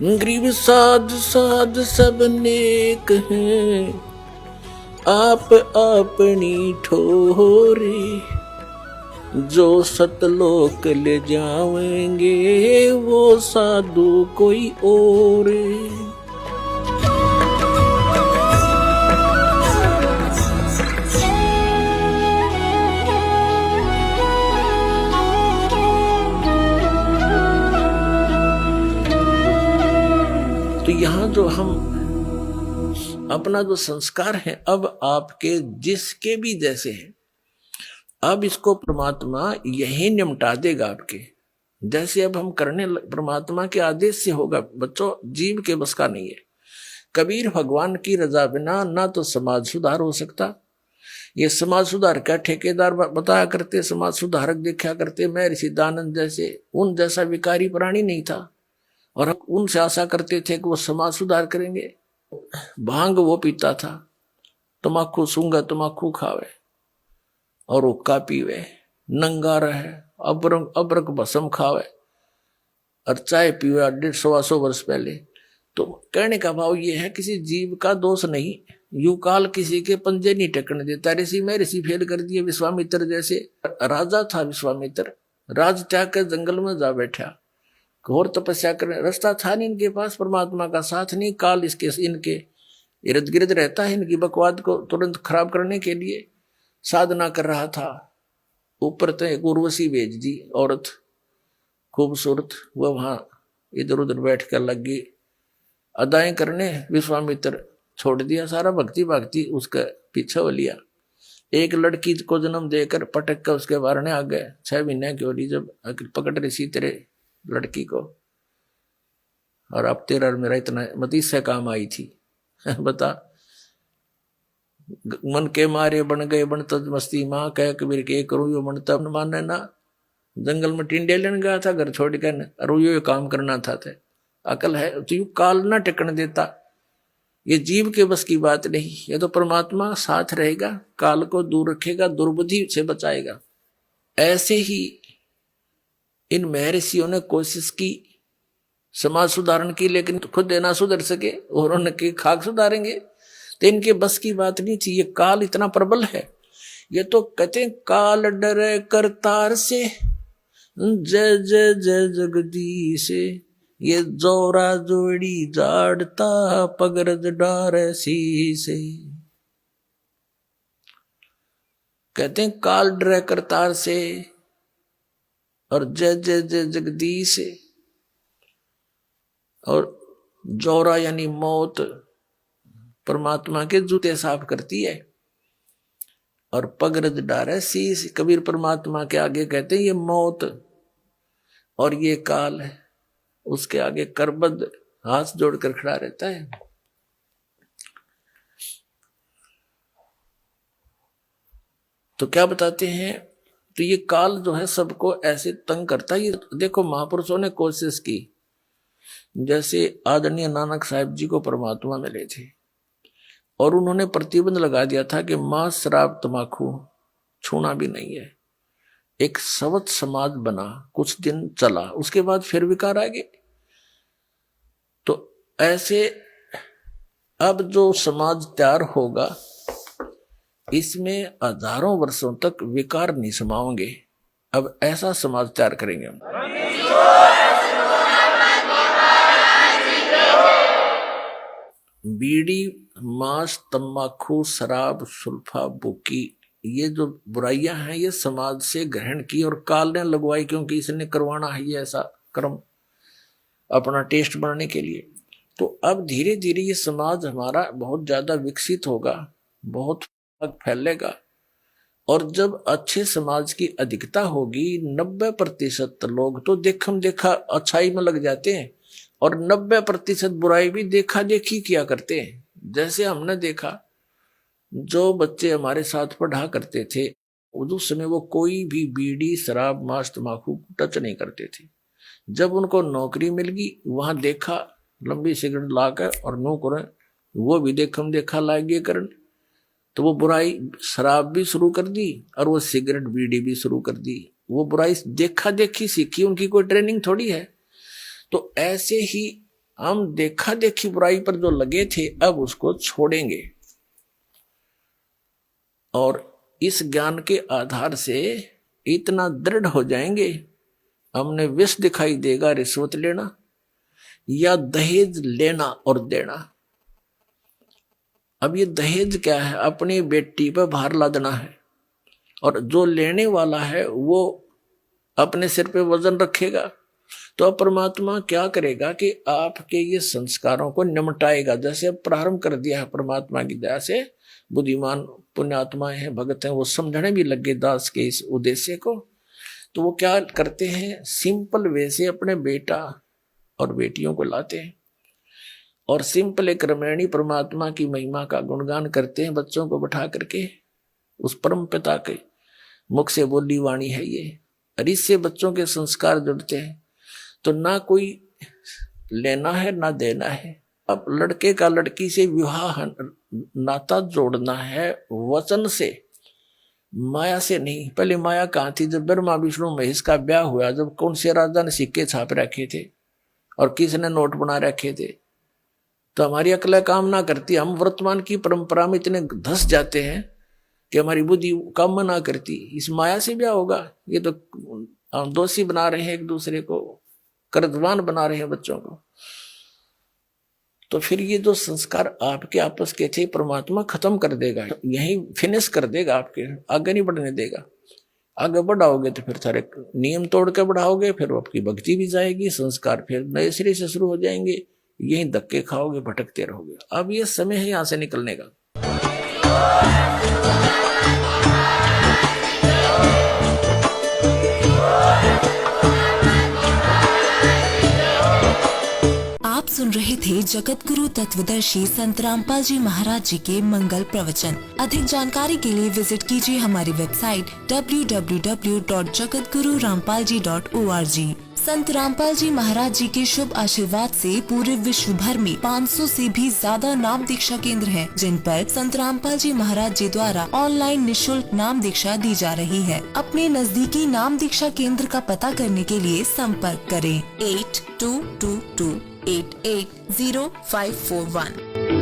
गरीब साध साध सब नेक हैं, आप अपनी ठोरे, जो सतलोक ले जावेंगे वो साधु कोई और। तो यहाँ जो हम अपना जो संस्कार है अब आपके जिसके भी जैसे हैं, अब इसको परमात्मा यही निमटा देगा आपके। जैसे अब हम करने परमात्मा के आदेश से होगा बच्चों, जीव के बस का नहीं है। कबीर भगवान की रजा बिना ना तो समाज सुधार हो सकता। ये समाज सुधार का ठेकेदार बताया करते, समाज सुधारक देखा करते, मैं ऋषि दानंद जैसे उन जैसा विकारी प्राणी नहीं था, और हम उनसे आशा करते थे कि वो समाज सुधार करेंगे। भांग वो पीता था, तमाकू सूंगा तमाकू खावे और हुक्का पीवे, नंगा रहे, अबरक भस्म खावे और चाय पीवे 150 वर्ष पहले। तो कहने का भाव ये है किसी जीव का दोष नहीं, यू काल किसी के पंजे नहीं टेकने देता। ऋषि में ऋषि फेल कर दिए। विश्वामित्र जैसे राजा था विश्वामित्र, राज त्याग कर जंगल में जा बैठा, घोर तपस्या करने, रास्ता था नहीं इनके पास, परमात्मा का साथ नहीं, काल इसके इनके इर्द गिर्द रहता है, इनकी बकवाद को तुरंत खराब करने के लिए साधना कर रहा था। ऊपर तो एक उर्वशी भेज दी औरत खूबसूरत, वह वहां इधर उधर बैठ कर लग गई अदाएं करने। विश्वामित्र छोड़ दिया सारा भक्ति भक्ति, उसका पीछा हो लिया। एक लड़की को जन्म देकर पटक कर उसके बारने आ गए। 6 महीने की होली जब पकड़ रही तेरे लड़की को, और अब तेरा और मेरा इतना मती से काम आई थी बता। मन के मारे बन गए बन तज मस्ती माँ, कह कबीर के करूँ यो मन तब माने ना। जंगल में टिंडे लेने गया था घर छोड़ कर, और यो काम करना था। अकल है तो यू काल ना टिकने देता। ये जीव के बस की बात नहीं, ये तो परमात्मा साथ रहेगा, काल को दूर रखेगा, दुर्बुद्धि से बचाएगा। ऐसे ही इन महर्षियों ने कोशिश की समाज सुधारण की, लेकिन खुद ना सुधर सके और उनके खाक सुधारेंगे तो इनके बस की बात नहीं थी। ये काल इतना प्रबल है। ये तो कहते हैं काल डरे करतार से, जय जय जय जगदीश, ये जोरा जोड़ी जाड़ता पगरज डार शीसे। कहते हैं काल डरे करतार से और जय जय जय जगदीश, और जोरा यानी मौत परमात्मा के जूते साफ करती है, और पगरज डारे शीश कबीर परमात्मा के आगे कहते हैं ये मौत और ये काल है, उसके आगे करबद्ध हाथ जोड़कर खड़ा रहता है। तो क्या बताते हैं, तो ये काल जो है सबको ऐसे तंग करता है। ये देखो महापुरुषों ने कोशिश की, जैसे आदरणीय नानक साहिब जी को परमात्मा मिले थे और उन्होंने प्रतिबंध लगा दिया था कि मांस शराब तमाकू छूना भी नहीं है। एक सवत समाज बना, कुछ दिन चला, उसके बाद फिर विकार आ गए। तो ऐसे अब जो समाज तैयार होगा इसमें हजारों वर्षों तक विकार नहीं समाओगे। अब ऐसा समाज तैयार करेंगे हम। बीड़ी मांस तंबाकू शराब सुल्फा बुकी, ये जो बुराइयां हैं ये समाज से ग्रहण की और काल ने लगवाई, क्योंकि इसने करवाना है ये ऐसा कर्म अपना टेस्ट बनाने के लिए। तो अब धीरे धीरे ये समाज हमारा बहुत ज्यादा विकसित होगा, बहुत फैलेगा, और जब अच्छे समाज की अधिकता होगी 90% लोग तो देखम देखा अच्छाई में लग जाते हैं और 90% बुराई भी देखा देखी किया करते हैं। जैसे हमने देखा जो बच्चे हमारे साथ पढ़ा करते थे उस समय वो कोई भी बीड़ी शराब मांस तम्बाकू टच नहीं करते थे। जब उनको नौकरी मिल गई वहां देखा लंबी सिगरेट लाकर और नो करें, वो भी देखम देखा लागे करन, तो वो बुराई शराब भी शुरू कर दी और वो सिगरेट बीड़ी भी शुरू कर दी। वो बुराई देखा देखी सीखी, उनकी कोई ट्रेनिंग थोड़ी है। तो ऐसे ही हम देखा देखी बुराई पर जो लगे थे अब उसको छोड़ेंगे, और इस ज्ञान के आधार से इतना दृढ़ हो जाएंगे, हमने विष दिखाई देगा रिश्वत लेना या दहेज लेना और देना। अब ये दहेज क्या है? अपनी बेटी पर भार लादना है, और जो लेने वाला है वो अपने सिर पे वजन रखेगा। तो परमात्मा क्या करेगा कि आपके ये संस्कारों को निमटाएगा। जैसे अब प्रारंभ कर दिया है परमात्मा की दया से, बुद्धिमान पुण्यात्माएं हैं, भगत हैं, वो समझने भी लगे दास के इस उद्देश्य को। तो वो क्या करते हैं? सिंपल वे से अपने बेटा और बेटियों को लाते हैं और सिंपल एक क्रमेणी परमात्मा की महिमा का गुणगान करते हैं, बच्चों को बैठा करके। उस परम पिता के मुख से बोली वाणी है ये, और इससे बच्चों के संस्कार जुड़ते हैं। तो ना कोई लेना है ना देना है। अब लड़के का लड़की से विवाह नाता जोड़ना है वचन से, माया से नहीं। पहले माया कहाँ थी? जब ब्रह्मा विष्णु महेश का ब्याह हुआ, जब कौन से राजा ने सिक्के छाप रखे थे और किसने नोट बना रखे थे, तो हमारी अकल काम ना करती। हम वर्तमान की परंपरा में इतने धस जाते हैं कि हमारी बुद्धि काम ना करती। इस माया से ब्याह होगा? ये तो हम दोषी बना रहे हैं एक दूसरे को, कर्जवान बना रहे हैं बच्चों को। तो फिर ये जो संस्कार आपके आपस के थे परमात्मा खत्म कर देगा, यही फिनिश कर देगा, आपके आगे नहीं बढ़ने देगा। आगे बढ़ाओगे तो फिर सारे नियम तोड़ के बढ़ाओगे, फिर आपकी भक्ति भी जाएगी, संस्कार फिर नए सिरे से शुरू हो जाएंगे, यही धक्के खाओगे, भटकते रहोगे। अब ये समय है यहाँ से निकलने का। आप सुन रहे थे जगत गुरु तत्वदर्शी संत रामपाल जी महाराज जी के मंगल प्रवचन। अधिक जानकारी के लिए विजिट कीजिए हमारी वेबसाइट www.jagatgururampalji.org। संत रामपाल जी महाराज जी के शुभ आशीर्वाद से पूरे विश्व भर में 500 से भी ज्यादा नाम दीक्षा केंद्र हैं, जिन पर संत रामपाल जी महाराज जी द्वारा ऑनलाइन निशुल्क नाम दीक्षा दी जा रही है। अपने नजदीकी नाम दीक्षा केंद्र का पता करने के लिए संपर्क करें 8222880541।